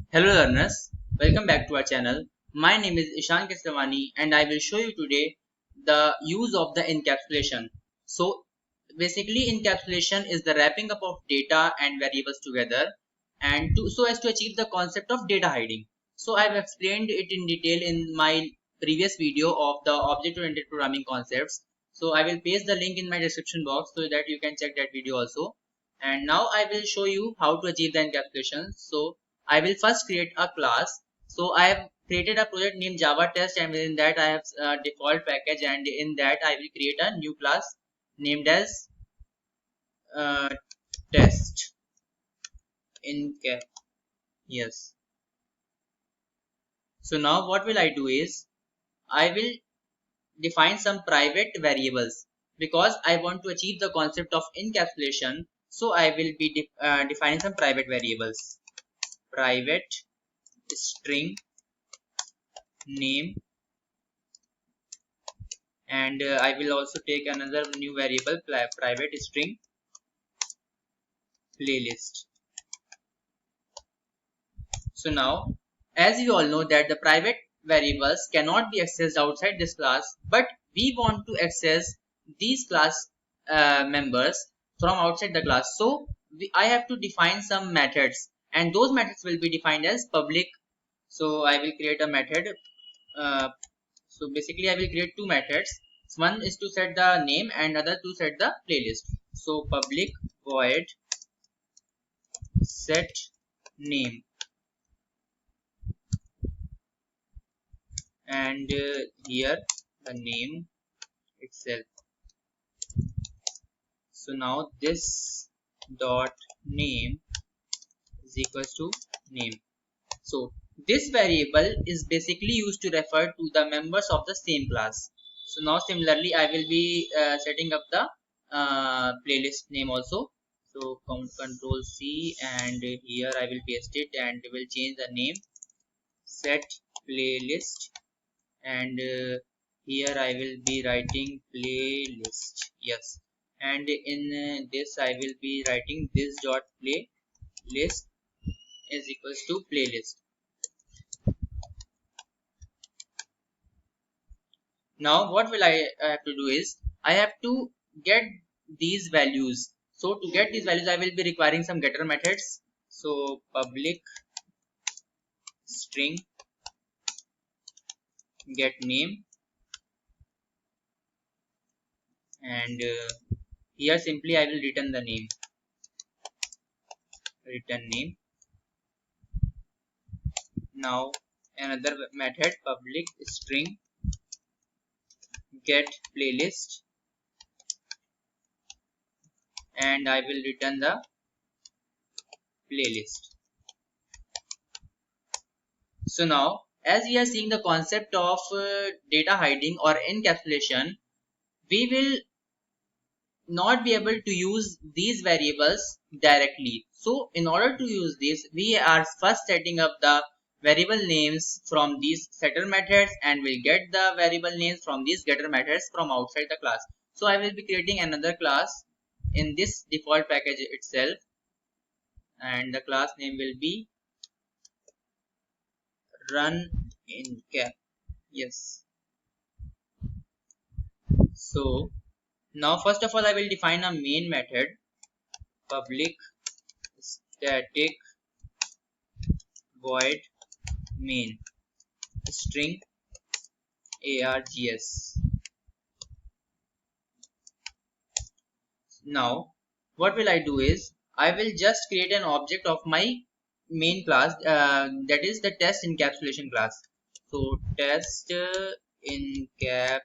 Hello learners, welcome back to our channel. My name is Ishan Keslavani and I will show you today the use of the encapsulation. So basically encapsulation is the wrapping up of data and variables together and so as to achieve the concept of data hiding. So I have explained it in detail in my previous video of the object-oriented programming concepts. So I will paste the link in my description box so that you can check that video also. And now I will show you how to achieve the encapsulation. So I will first create a class. So I have created a project named Java Test, and within that I have a default package, and in that I will create a new class named as uh, test in cap. Yes. So now what will I do is I will define some private variables because I want to achieve the concept of encapsulation. So I will be defining some private variables. Private string name, and I will also take another new variable private string playlist. So now as you all know that the private variables cannot be accessed outside this class, but we want to access these class members from outside the class. So I have to define some methods, and those methods will be defined as public. So I will create a method. So basically I will create two methods. One is to set the name and other to set the playlist. So public void set name, and here the name itself. So now this dot name is equals to name. So this variable is basically used to refer to the members of the same class. So now similarly I will be setting up the playlist name also. So control C, and here I will paste it and will change the name set playlist, and here I will be writing playlist. Yes, and in this I will be writing this dot playlist is equals to playlist. Now what will I have to do is I have to get these values. So to get these values I will be requiring some getter methods. So public string get name, and here simply I will return the name, return name. Now another method public string get playlist, and I will return the playlist. So now as we are seeing the concept of data hiding or encapsulation, we will not be able to use these variables directly. So in order to use this, we are first setting up the variable names from these setter methods, and will get the variable names from these getter methods from outside the class. So I will be creating another class in this default package itself, and the class name will be run in cap. Yes. So now first of all I will define a main method, public static void main string args. Now what will I do is I will just create an object of my main class, that is the test encapsulation class. So test encap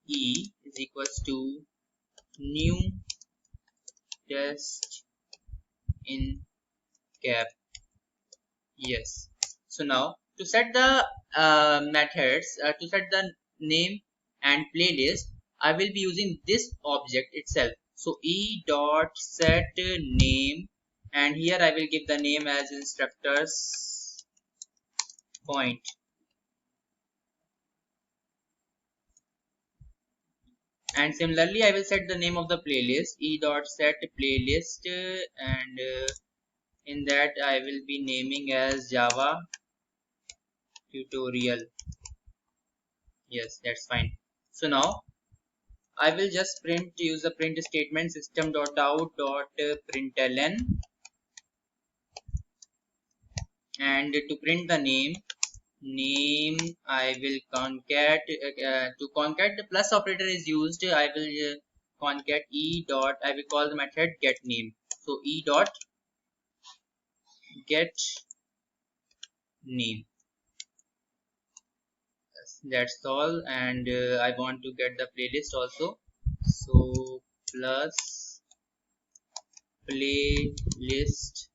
e is equals to new test encap. Yes. So now to set the methods, to set the name and playlist, I will be using this object itself. So e dot set name, and here I will give the name as instructors point, and similarly I will set the name of the playlist, e dot set playlist, and In that I will be naming as Java tutorial. Yes, that's fine. So now I will just use the print statement system.out.println, and to print the name I will concat to concat the plus operator is used. I will concat e dot, I will call the method get name. So e dot get name. That's all. And I want to get the playlist also, so plus playlist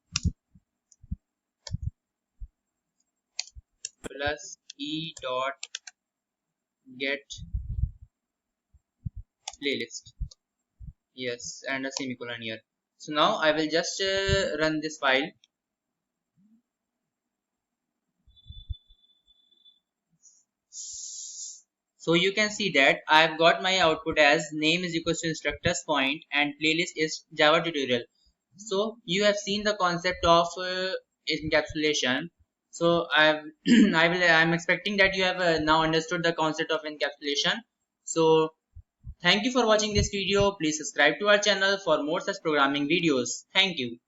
plus e dot get playlist. Yes, and a semicolon here. So now I will just run this file. So you can see that I've got my output as name is equals to instructors point and playlist is Java tutorial. So you have seen the concept of encapsulation. So I'm expecting that you have now understood the concept of encapsulation. So thank you for watching this video. Please subscribe to our channel for more such programming videos. Thank you.